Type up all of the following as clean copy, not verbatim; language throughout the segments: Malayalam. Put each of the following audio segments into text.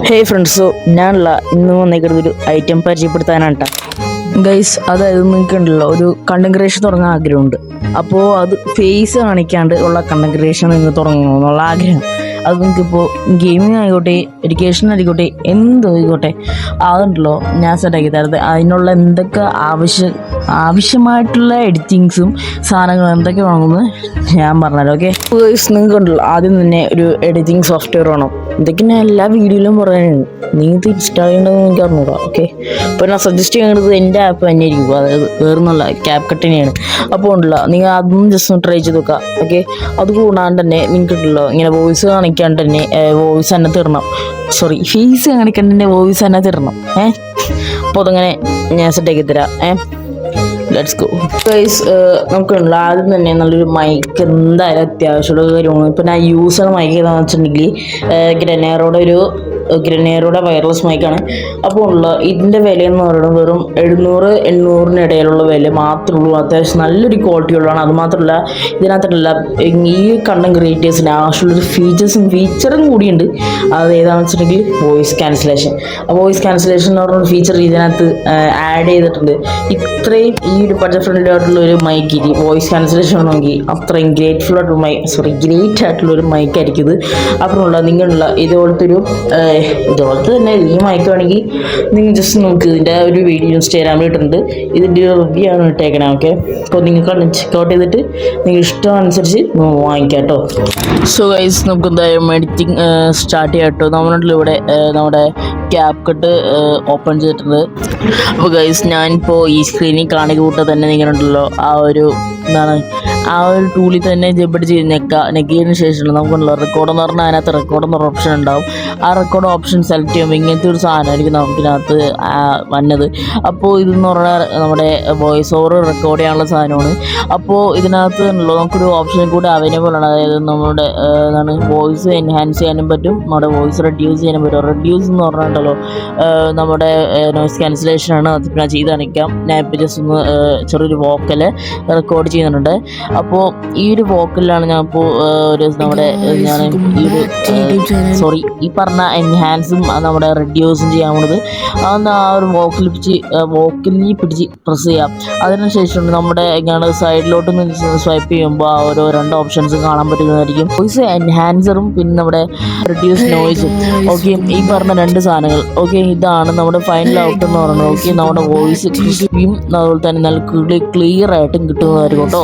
ഹേയ് ഫ്രണ്ട്സ്, ഞാനുള്ള ഇന്ന് വന്നേക്കുന്നത് ഒരു ഐറ്റം പരിചയപ്പെടുത്താനാണ് കേട്ടോ ഗൈസ്. അതായത് നിങ്ങൾക്ക് ഉണ്ടല്ലോ ഒരു കണ്ടന്റ് ക്രിയേഷൻ തുടങ്ങാൻ ആഗ്രഹമുണ്ട്. അപ്പോൾ അത് ഫേസ് കാണിക്കാണ്ട് ഉള്ള കണ്ടന്റ് ക്രിയേഷൻ നിങ്ങൾ തുടങ്ങണമെന്നുള്ള ആഗ്രഹം. അത് നിങ്ങൾക്കിപ്പോൾ ഗെയിമിംഗ് ആയിക്കോട്ടെ, എഡ്യൂക്കേഷൻ ആയിക്കോട്ടെ, ആയിക്കോട്ടെ, അതുണ്ടല്ലോ ഞാൻ സെറ്റാക്കി തരുന്നത്. അതിനുള്ള എന്തൊക്കെ ആവശ്യമായിട്ടുള്ള എഡിറ്റിങ്സും സാധനങ്ങളും എന്തൊക്കെ വേണമെന്ന് ഞാൻ പറഞ്ഞുതരാം. ഓക്കെ ഗൈസ്, നിങ്ങൾക്കുണ്ടല്ലോ ആദ്യം തന്നെ ഒരു എഡിറ്റിംഗ് സോഫ്റ്റ്വെയർ വേണം. ഇതൊക്കെ ഞാൻ എല്ലാ വീഡിയോയിലും പറയുന്നത്, നിങ്ങൾക്ക് ഇൻസ്റ്റാൾ ചെയ്യേണ്ടതെന്ന് എനിക്ക് അറിഞ്ഞൂടാ. ഓക്കെ, അപ്പോൾ ഞാൻ സജസ്റ്റ് ചെയ്യുന്നത് എൻ്റെ ആപ്പ് തന്നെ ആയിരിക്കും, അതായത് വേറൊന്നുമല്ല, ക്യാപ് കട്ട് തന്നെയാണ്. അപ്പോൾ ഉണ്ടല്ലോ നിങ്ങൾ അതൊന്നും ജസ്റ്റ് ഒന്ന് ട്രൈ ചെയ്ത് നോക്കുക. ഓക്കെ, അത് കൂടാണ്ട് തന്നെ നിങ്ങൾക്കുണ്ടല്ലോ ഇങ്ങനെ വോയിസ് കാണിക്കാണ്ട് തന്നെ വോയിസ് തന്നെ തരണം. ഫേസ് കാണിക്കാണ്ട് തന്നെ വോയിസ് തന്നെ തരണം. അപ്പോൾ അതങ്ങനെ ഞാൻ സെറ്റാക്കി തരാം. Let's go guys. നമുക്കുള്ള ആദ്യം തന്നെ നല്ലൊരു മൈക്ക് എന്തായാലും അത്യാവശ്യമുള്ള കാര്യമാണ്. ഇപ്പം ഞാൻ യൂസ് ചെയ്യുന്ന മൈക്ക് ഏതാണെന്ന് വെച്ചിട്ടുണ്ടെങ്കിൽ ഗ്രനേറോയുടെ വയർലെസ് മൈക്കാണ്. അപ്പോൾ ഉള്ള ഇതിൻ്റെ വില എന്ന് പറയുന്നത് വെറും 700-800 ഇടയിലുള്ള വില മാത്രമേ ഉള്ളൂ. അത്യാവശ്യം നല്ലൊരു ക്വാളിറ്റി ഉള്ളതാണ്. അതുമാത്രമല്ല ഇതിനകത്തുള്ള ഈ കണ്ടന്റ് ക്രിയേറ്റേഴ്സിന് ആവശ്യമുള്ളൊരു ഫീച്ചറും കൂടിയുണ്ട്. അത് ഏതാണെന്ന് വെച്ചിട്ടുണ്ടെങ്കിൽ വോയിസ് ക്യാൻസലേഷൻ. ആ വോയിസ് ക്യാൻസലേഷൻ എന്ന് പറഞ്ഞ ഫീച്ചർ ഇതിനകത്ത് ആഡ് ചെയ്തിട്ടുണ്ട്. ഇത്രയും ഈ ഒരു ബഡ്ജറ്റ് ഫ്രണ്ട്ലി ആയിട്ടുള്ള ഒരു മൈക്ക് വോയിസ് ക്യാൻസലേഷൻ ആണെങ്കിൽ അത്രയും ഗ്രേറ്റ് ആയിട്ടുള്ള ഒരു മൈക്കായിരിക്കും ഇത്. അപ്പുറമുള്ള നിങ്ങളുള്ള ഇതുപോലത്തെ തന്നെ ഈ മൈക്ക് വേണമെങ്കിൽ നിങ്ങൾ ജസ്റ്റ് നോക്ക്, ഇതിൻ്റെ ഒരു വീഡിയോ ഇൻസ്റ്റാഗ്രാമിൽ ഇട്ടിട്ടുണ്ട്. ഇതിൻ്റെ ഒരു റിവ്യൂ ആണ് ഇട്ടേക്കണം. ഓക്കെ, അപ്പോൾ നിങ്ങൾക്ക് ചെക്കൗട്ട് ചെയ്തിട്ട് നിങ്ങൾ ഇഷ്ടം അനുസരിച്ച് വാങ്ങിക്കാം കേട്ടോ. സോ ഗൈസ്, നമുക്ക് എന്തായാലും എഡിറ്റിംഗ് സ്റ്റാർട്ട് ചെയ്യാം കേട്ടോ. ഇവിടെ നമ്മുടെ ക്യാപ് കട്ട് ഓപ്പൺ ചെയ്തിട്ടുണ്ട്. അപ്പോൾ ഗൈസ്, ഞാനിപ്പോൾ ഈ സ്ക്രീനിൽ കാണിക്കൂട്ട് തന്നെ നിങ്ങളുണ്ടല്ലോ ആ ഒരു ടൂളിൽ തന്നെ ജബ്ബഡ് ചെയ്ത് നെക്കിയതിന് ശേഷം നമുക്കുണ്ടല്ലോ റെക്കോർഡ് എന്ന് പറഞ്ഞാൽ അതിനകത്ത് റെക്കോർഡ് എന്നൊരു ഓപ്ഷൻ ഉണ്ടാവും. ആ റെക്കോർഡ് ഓപ്ഷൻ സെലക്ട് ചെയ്യുമ്പോൾ ഇങ്ങനത്തെ ഒരു സാധനമായിരിക്കും നമുക്കിനകത്ത് വന്നത്. അപ്പോൾ ഇതെന്ന് പറഞ്ഞാൽ നമ്മുടെ വോയിസ് ഓവർ റെക്കോർഡ് ചെയ്യാനുള്ള സാധനമാണ്. അപ്പോൾ ഇതിനകത്ത് ഉണ്ടല്ലോ നമുക്കൊരു ഓപ്ഷൻ കൂടെ അവൈലബിൾ ആണ്. അതായത് നമ്മുടെ വോയിസ് എൻഹാൻസ് ചെയ്യാനും പറ്റും, നമ്മുടെ വോയിസ് റെഡ്യൂസ് ചെയ്യാനും പറ്റും. റെഡ്യൂസ് എന്ന് പറഞ്ഞിട്ടുണ്ടല്ലോ നമ്മുടെ നോയിസ് ക്യാൻസലേഷനാണ്. അത് ഞാൻ ചെയ്ത് കാണിക്കാം. ഞാൻ ഇപ്പോൾ ജസ്റ്റ് ഒന്ന് ചെറിയൊരു വോക്കൽ റെക്കോർഡ് ചെയ്യുന്നുണ്ട്. അപ്പോൾ ഈ ഒരു വോക്കലിലാണ് ഞാൻ ഇപ്പോൾ ഈ പറഞ്ഞ എൻഹാൻസും നമ്മുടെ റെഡ്യൂസും ചെയ്യാൻ പോകുന്നത്. അതൊന്ന് ആ ഒരു വോക്കലിൽ പിടിച്ച് പ്രസ് ചെയ്യാം. അതിനുശേഷം നമ്മുടെ സൈഡിലോട്ട് സ്വൈപ്പ് ചെയ്യുമ്പോൾ ആ ഓരോ 2 ഓപ്ഷൻസ് കാണാൻ പറ്റുന്നതായിരിക്കും. വോയിസ് എൻഹാൻസറും പിന്നെ നമ്മുടെ റെഡ്യൂസ് നോയിസും. ഓക്കെ, ഈ പറഞ്ഞ 2 സാധനങ്ങൾ. ഓക്കെ, ഇതാണ് നമ്മുടെ ഫൈനൽ ഔട്ട് എന്ന് പറയുന്നത്. ഓക്കെ, നമ്മുടെ വോയിസ് ക്രിസ്പിയും അതുപോലെ തന്നെ നല്ല ക്ലിയർ ആയിട്ടും കിട്ടുന്നതായിരിക്കും കേട്ടോ.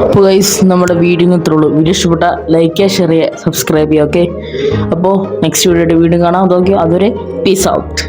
അപ്പോൾ ഗൈസ്, നമ്മുടെ വീഡിയോ ഇത്രേ ഉള്ളൂ. വീഡിയോ ഇഷ്ടപ്പെട്ട ലൈക്ക് ചെയ്യുക, ഷെയർ ചെയ്യുക, സബ്സ്ക്രൈബ് ചെയ്യുക. ഓക്കെ, അപ്പോൾ നെക്സ്റ്റ് വീഡിയോയുടെ കാണാം. അതൊക്കെ അതുവരെ പീസ് ഔട്ട്.